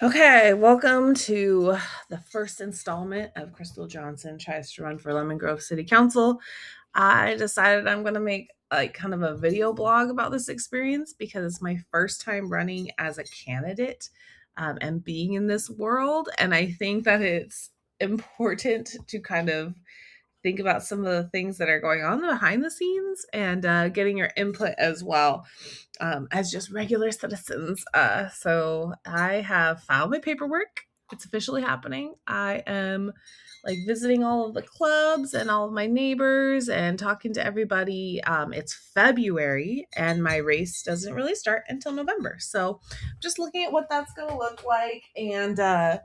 Okay, welcome to the first installment of Krystle Johnson Tries to Run for Lemon Grove City Council. I decided I'm going to make like kind of a video blog about this experience because it's my first time running as a candidate and being in this world. And I think that it's important to kind of think about some of the things that are going on behind the scenes and getting your input as well as just regular citizens. So I have filed my paperwork. It's officially happening. I am like visiting all of the clubs and all of my neighbors and talking to everybody. It's February and my race doesn't really start until November. So just looking at what that's going to look like and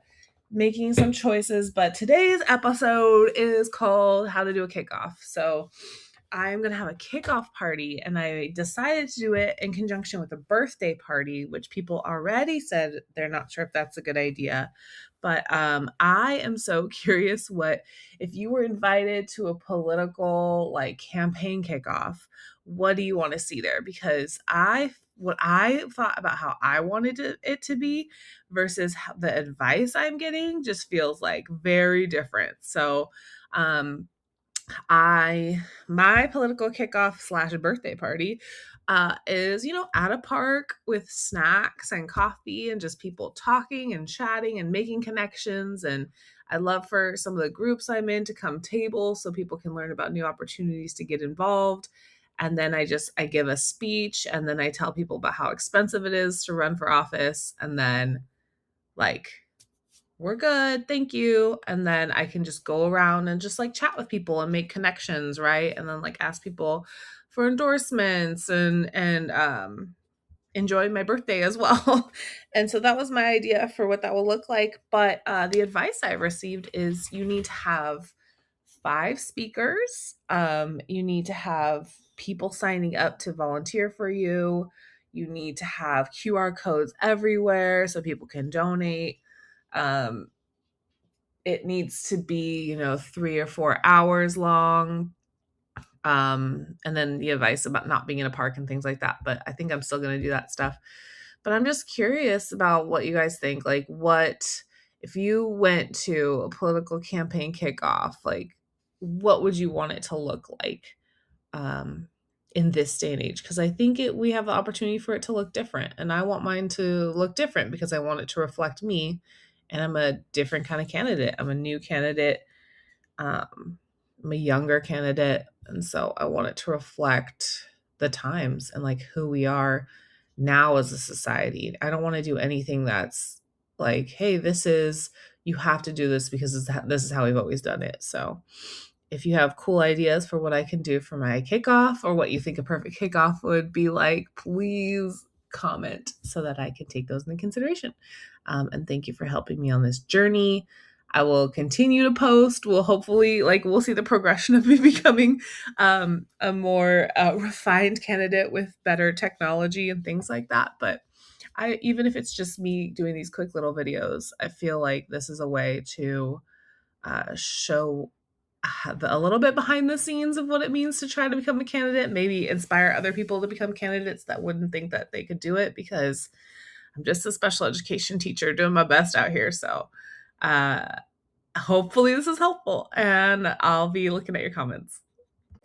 making some choices. But today's episode is called How to Do a Kickoff. So I'm going to have a kickoff party, and I decided to do it in conjunction with a birthday party, which people already said they're not sure if that's a good idea. But I am so curious what if you were invited to a political like campaign kickoff, what do you want to see there? Because what I thought about how I wanted it to be versus the advice I'm getting just feels like very different. So my political kickoff slash birthday party is at a park with snacks and coffee and just people talking and chatting and making connections. And I'd love for some of the groups I'm in to come table so people can learn about new opportunities to get involved. And then I give a speech, and then I tell people about how expensive it is to run for office, and then like we're good, thank you. And then I can just go around and just like chat with people and make connections, right? And then like ask people for endorsements and enjoy my birthday as well. And so that was my idea for what that will look like. But the advice I received is you need to have 5 speakers. You need to have people signing up to volunteer for you. You need to have QR codes everywhere so people can donate. Um, it needs to be 3 or 4 hours long. And then the advice about not being in a park and things like that, but I think I'm still going to do that stuff. But I'm just curious about what you guys think. Like, what if you went to a political campaign kickoff, like what would you want it to look like um in this day and age? Because I think we have the opportunity for it to look different, and I want mine to look different because I want it to reflect me. And I'm a different kind of candidate. I'm a new candidate. I'm a younger candidate, and so I want it to reflect the times and like who we are now as a society. I don't want to do anything that's like, hey, you have to do this because this is how we've always done it. So if you have cool ideas for what I can do for my kickoff or what you think a perfect kickoff would be like, please comment so that I can take those into consideration. And thank you for helping me on this journey. I will continue to post. We'll see the progression of me becoming a more refined candidate with better technology and things like that. But even if it's just me doing these quick little videos, I feel like this is a way to show a little bit behind the scenes of what it means to try to become a candidate, maybe inspire other people to become candidates that wouldn't think that they could do it, because I'm just a special education teacher doing my best out here. So hopefully this is helpful, and I'll be looking at your comments.